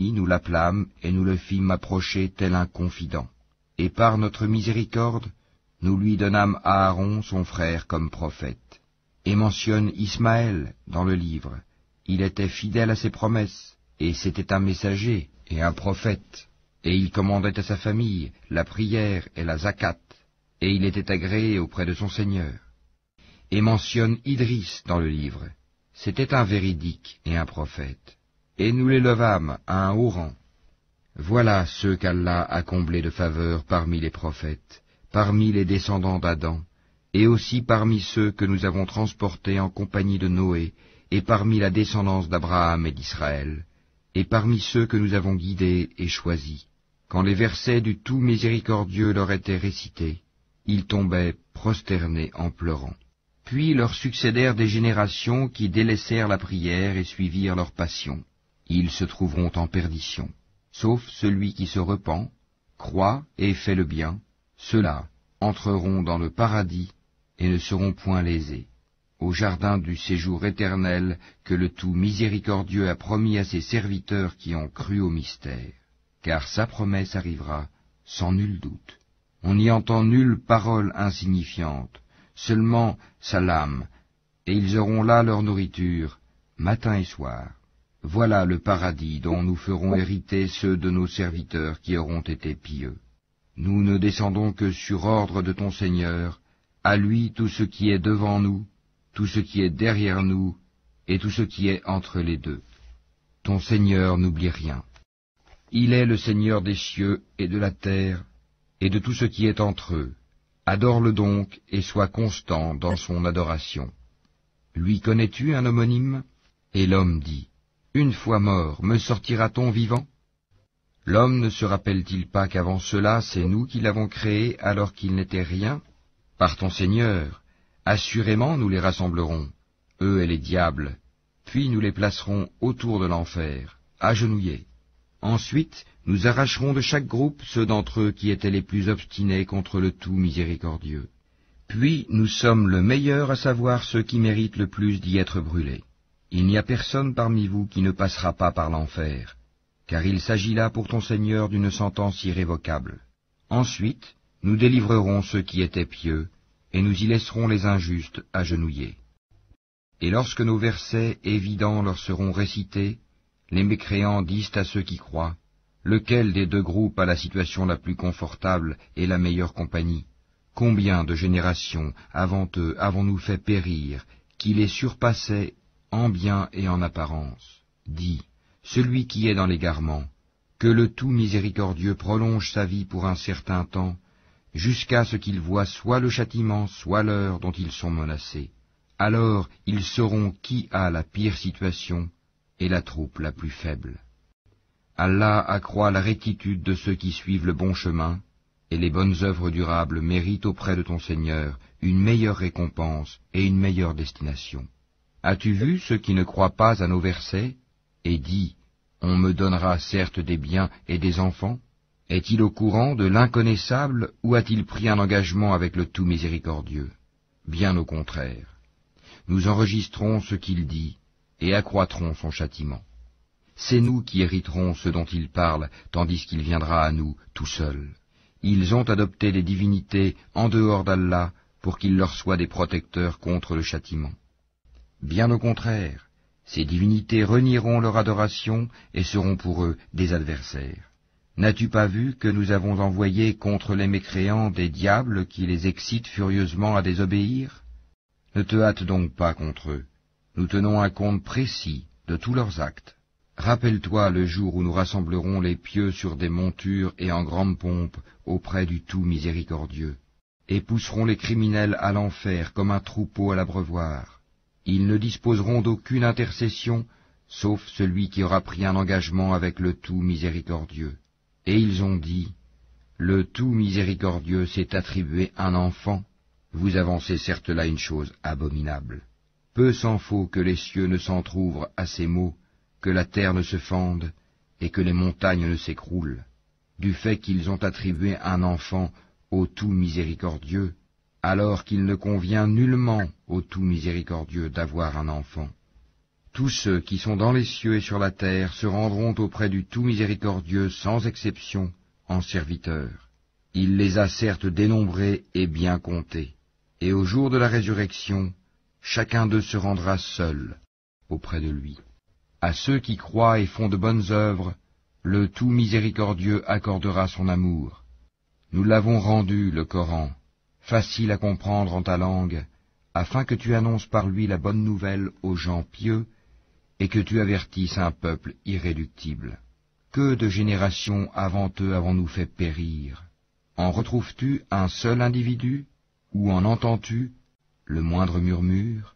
nous l'appelâmes et nous le fîmes approcher tel un confident. Et par notre miséricorde, nous lui donnâmes Aaron son frère comme prophète. Et mentionne Ismaël dans le livre. Il était fidèle à ses promesses, et c'était un messager et un prophète. Et il commandait à sa famille la prière et la zakat, et il était agréé auprès de son Seigneur. Et mentionne Idris dans le livre. C'était un véridique et un prophète. Et nous l'élevâmes à un haut rang. Voilà ceux qu'Allah a comblés de faveur parmi les prophètes, parmi les descendants d'Adam, et aussi parmi ceux que nous avons transportés en compagnie de Noé, et parmi la descendance d'Abraham et d'Israël, et parmi ceux que nous avons guidés et choisis. Quand les versets du tout miséricordieux leur étaient récités, ils tombaient prosternés en pleurant. Puis leur succédèrent des générations qui délaissèrent la prière et suivirent leur passion. Ils se trouveront en perdition. Sauf celui qui se repent, croit et fait le bien, ceux-là entreront dans le paradis et ne seront point lésés, au jardin du séjour éternel que le tout miséricordieux a promis à ses serviteurs qui ont cru au mystère. Car sa promesse arrivera sans nul doute. On n'y entend nulle parole insignifiante, seulement salam, et ils auront là leur nourriture, matin et soir. Voilà le paradis dont nous ferons hériter ceux de nos serviteurs qui auront été pieux. Nous ne descendons que sur ordre de ton Seigneur, à lui tout ce qui est devant nous, tout ce qui est derrière nous, et tout ce qui est entre les deux. Ton Seigneur n'oublie rien. Il est le Seigneur des cieux et de la terre, et de tout ce qui est entre eux. Adore-le donc, et sois constant dans son adoration. Lui connais-tu un homonyme? Et l'homme dit, une fois mort, me sortira-t-on vivant? L'homme ne se rappelle-t-il pas qu'avant cela, c'est nous qui l'avons créé alors qu'il n'était rien? Par ton Seigneur, assurément nous les rassemblerons, eux et les diables, puis nous les placerons autour de l'enfer, agenouillés. Ensuite, nous arracherons de chaque groupe ceux d'entre eux qui étaient les plus obstinés contre le tout miséricordieux. Puis nous sommes le meilleur à savoir ceux qui méritent le plus d'y être brûlés. Il n'y a personne parmi vous qui ne passera pas par l'enfer, car il s'agit là pour ton Seigneur d'une sentence irrévocable. Ensuite, nous délivrerons ceux qui étaient pieux, et nous y laisserons les injustes agenouillés. Et lorsque nos versets évidents leur seront récités, les mécréants disent à ceux qui croient, lequel des deux groupes a la situation la plus confortable et la meilleure compagnie? Combien de générations avant eux avons-nous fait périr, qui les surpassaient en bien et en apparence? Dis, celui qui est dans l'égarement, que le tout miséricordieux prolonge sa vie pour un certain temps, jusqu'à ce qu'ils voient soit le châtiment, soit l'heure dont ils sont menacés. Alors ils sauront qui a la pire situation et la troupe la plus faible. Allah accroît la rectitude de ceux qui suivent le bon chemin, et les bonnes œuvres durables méritent auprès de ton Seigneur une meilleure récompense et une meilleure destination. As-tu vu ceux qui ne croient pas à nos versets, et dis, on me donnera certes des biens et des enfants? Est-il au courant de l'inconnaissable ou a-t-il pris un engagement avec le tout miséricordieux? Bien au contraire. Nous enregistrons ce qu'il dit, et accroîtrons son châtiment. C'est nous qui hériterons ce dont il parle, tandis qu'il viendra à nous tout seul. Ils ont adopté des divinités en dehors d'Allah pour qu'ils leur soient des protecteurs contre le châtiment. Bien au contraire, ces divinités renieront leur adoration et seront pour eux des adversaires. N'as-tu pas vu que nous avons envoyé contre les mécréants des diables qui les excitent furieusement à désobéir? Ne te hâte donc pas contre eux. Nous tenons un compte précis de tous leurs actes. Rappelle-toi le jour où nous rassemblerons les pieux sur des montures et en grande pompe auprès du tout miséricordieux, et pousserons les criminels à l'enfer comme un troupeau à l'abreuvoir. Ils ne disposeront d'aucune intercession, sauf celui qui aura pris un engagement avec le tout miséricordieux. Et ils ont dit, le tout miséricordieux s'est attribué un enfant. Vous avancez certes là une chose abominable. Peu s'en faut que les cieux ne s'entr'ouvrent à ces mots, que la terre ne se fende, et que les montagnes ne s'écroulent, du fait qu'ils ont attribué un enfant au tout miséricordieux, alors qu'il ne convient nullement au tout miséricordieux d'avoir un enfant. Tous ceux qui sont dans les cieux et sur la terre se rendront auprès du tout miséricordieux sans exception en serviteurs. Il les a certes dénombrés et bien comptés. Et au jour de la résurrection, chacun d'eux se rendra seul auprès de lui. À ceux qui croient et font de bonnes œuvres, le tout miséricordieux accordera son amour. Nous l'avons rendu, le Coran, facile à comprendre en ta langue, afin que tu annonces par lui la bonne nouvelle aux gens pieux et que tu avertisses un peuple irréductible. Que de générations avant eux avons-nous fait périr? En retrouves-tu un seul individu, ou en entends-tu le moindre murmure?